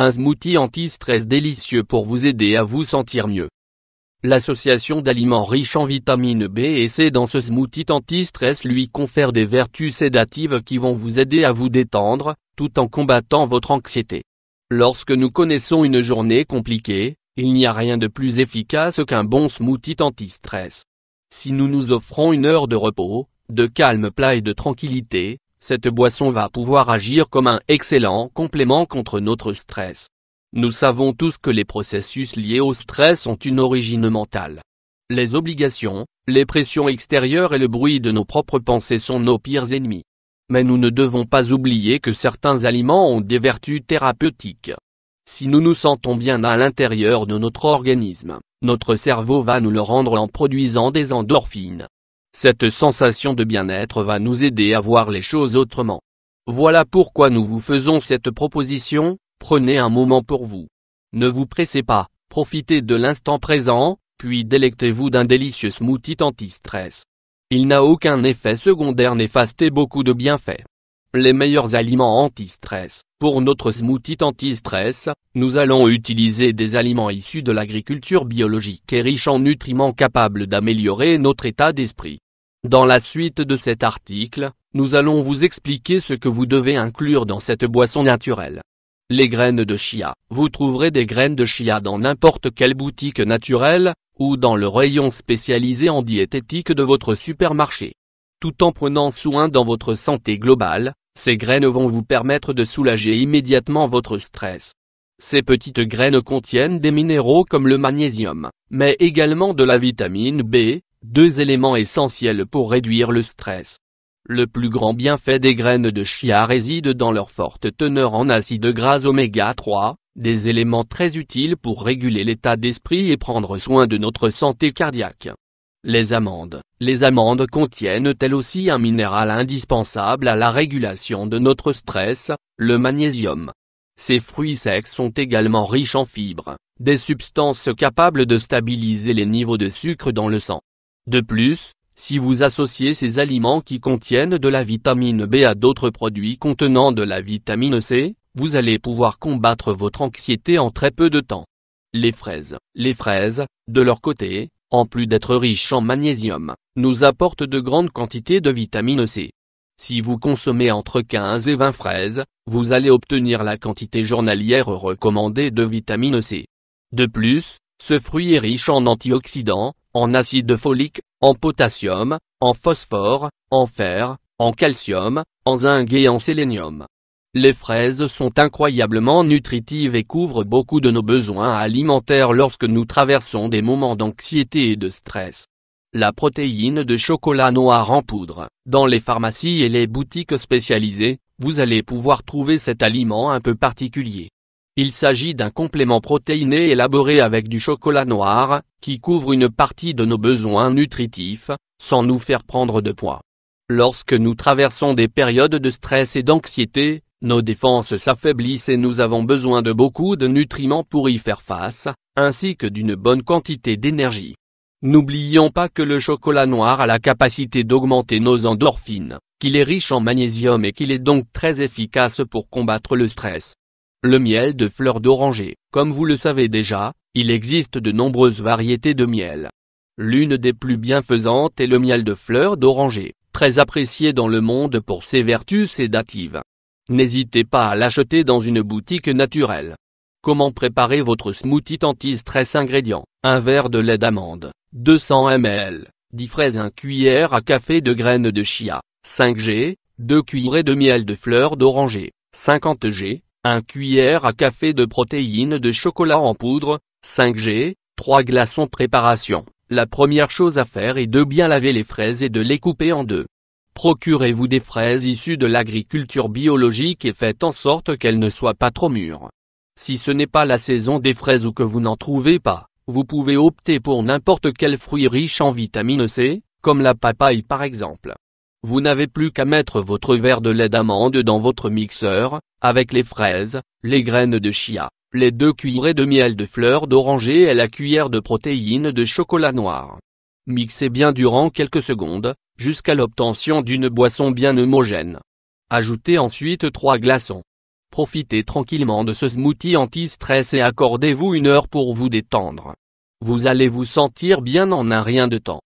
Un smoothie anti-stress délicieux pour vous aider à vous sentir mieux. L'association d'aliments riches en vitamines B et C dans ce smoothie anti-stress lui confère des vertus sédatives qui vont vous aider à vous détendre, tout en combattant votre anxiété. Lorsque nous connaissons une journée compliquée, il n'y a rien de plus efficace qu'un bon smoothie anti-stress. Si nous nous offrons une heure de repos, de calme plat et de tranquillité, cette boisson va pouvoir agir comme un excellent complément contre notre stress. Nous savons tous que les processus liés au stress ont une origine mentale. Les obligations, les pressions extérieures et le bruit de nos propres pensées sont nos pires ennemis. Mais nous ne devons pas oublier que certains aliments ont des vertus thérapeutiques. Si nous nous sentons bien à l'intérieur de notre organisme, notre cerveau va nous le rendre en produisant des endorphines. Cette sensation de bien-être va nous aider à voir les choses autrement. Voilà pourquoi nous vous faisons cette proposition, prenez un moment pour vous. Ne vous pressez pas, profitez de l'instant présent, puis délectez-vous d'un délicieux smoothie anti-stress. Il n'a aucun effet secondaire néfaste et beaucoup de bienfaits. Les meilleurs aliments anti-stress. Pour notre smoothie anti-stress, nous allons utiliser des aliments issus de l'agriculture biologique et riches en nutriments capables d'améliorer notre état d'esprit. Dans la suite de cet article, nous allons vous expliquer ce que vous devez inclure dans cette boisson naturelle. Les graines de chia. Vous trouverez des graines de chia dans n'importe quelle boutique naturelle, ou dans le rayon spécialisé en diététique de votre supermarché. Tout en prenant soin dans votre santé globale, ces graines vont vous permettre de soulager immédiatement votre stress. Ces petites graines contiennent des minéraux comme le magnésium, mais également de la vitamine B, deux éléments essentiels pour réduire le stress. Le plus grand bienfait des graines de chia réside dans leur forte teneur en acides gras oméga 3, des éléments très utiles pour réguler l'état d'esprit et prendre soin de notre santé cardiaque. Les amandes. Les amandes contiennent elles aussi un minéral indispensable à la régulation de notre stress, le magnésium. Ces fruits secs sont également riches en fibres, des substances capables de stabiliser les niveaux de sucre dans le sang. De plus, si vous associez ces aliments qui contiennent de la vitamine B à d'autres produits contenant de la vitamine C, vous allez pouvoir combattre votre anxiété en très peu de temps. Les fraises. Les fraises, de leur côté, en plus d'être riches en magnésium, nous apportent de grandes quantités de vitamine C. Si vous consommez entre 15 et 20 fraises, vous allez obtenir la quantité journalière recommandée de vitamine C. De plus, ce fruit est riche en antioxydants, en acide folique, en potassium, en phosphore, en fer, en calcium, en zinc et en sélénium. Les fraises sont incroyablement nutritives et couvrent beaucoup de nos besoins alimentaires lorsque nous traversons des moments d'anxiété et de stress. La protéine de chocolat noir en poudre. Dans les pharmacies et les boutiques spécialisées, vous allez pouvoir trouver cet aliment un peu particulier. Il s'agit d'un complément protéiné élaboré avec du chocolat noir, qui couvre une partie de nos besoins nutritifs, sans nous faire prendre de poids. Lorsque nous traversons des périodes de stress et d'anxiété, nos défenses s'affaiblissent et nous avons besoin de beaucoup de nutriments pour y faire face, ainsi que d'une bonne quantité d'énergie. N'oublions pas que le chocolat noir a la capacité d'augmenter nos endorphines, qu'il est riche en magnésium et qu'il est donc très efficace pour combattre le stress. Le miel de fleurs d'oranger. Comme vous le savez déjà, il existe de nombreuses variétés de miel. L'une des plus bienfaisantes est le miel de fleurs d'oranger, très apprécié dans le monde pour ses vertus sédatives. N'hésitez pas à l'acheter dans une boutique naturelle. Comment préparer votre smoothie anti-stress? Ingrédients: un verre de lait d'amande, 200 ml, 10 fraises, 1 cuillère à café de graines de chia, 5 g, 2 cuillerées de miel de fleurs d'oranger, 50 g, 1 cuillère à café de protéines de chocolat en poudre, 5 g, 3 glaçons. Préparation. La première chose à faire est de bien laver les fraises et de les couper en deux. Procurez-vous des fraises issues de l'agriculture biologique et faites en sorte qu'elles ne soient pas trop mûres. Si ce n'est pas la saison des fraises ou que vous n'en trouvez pas, vous pouvez opter pour n'importe quel fruit riche en vitamine C, comme la papaye par exemple. Vous n'avez plus qu'à mettre votre verre de lait d'amande dans votre mixeur, avec les fraises, les graines de chia, les 2 cuillerées de miel de fleurs d'oranger et la cuillère de protéines de chocolat noir. Mixez bien durant quelques secondes, jusqu'à l'obtention d'une boisson bien homogène. Ajoutez ensuite 3 glaçons. Profitez tranquillement de ce smoothie anti-stress et accordez-vous 1 heure pour vous détendre. Vous allez vous sentir bien en un rien de temps.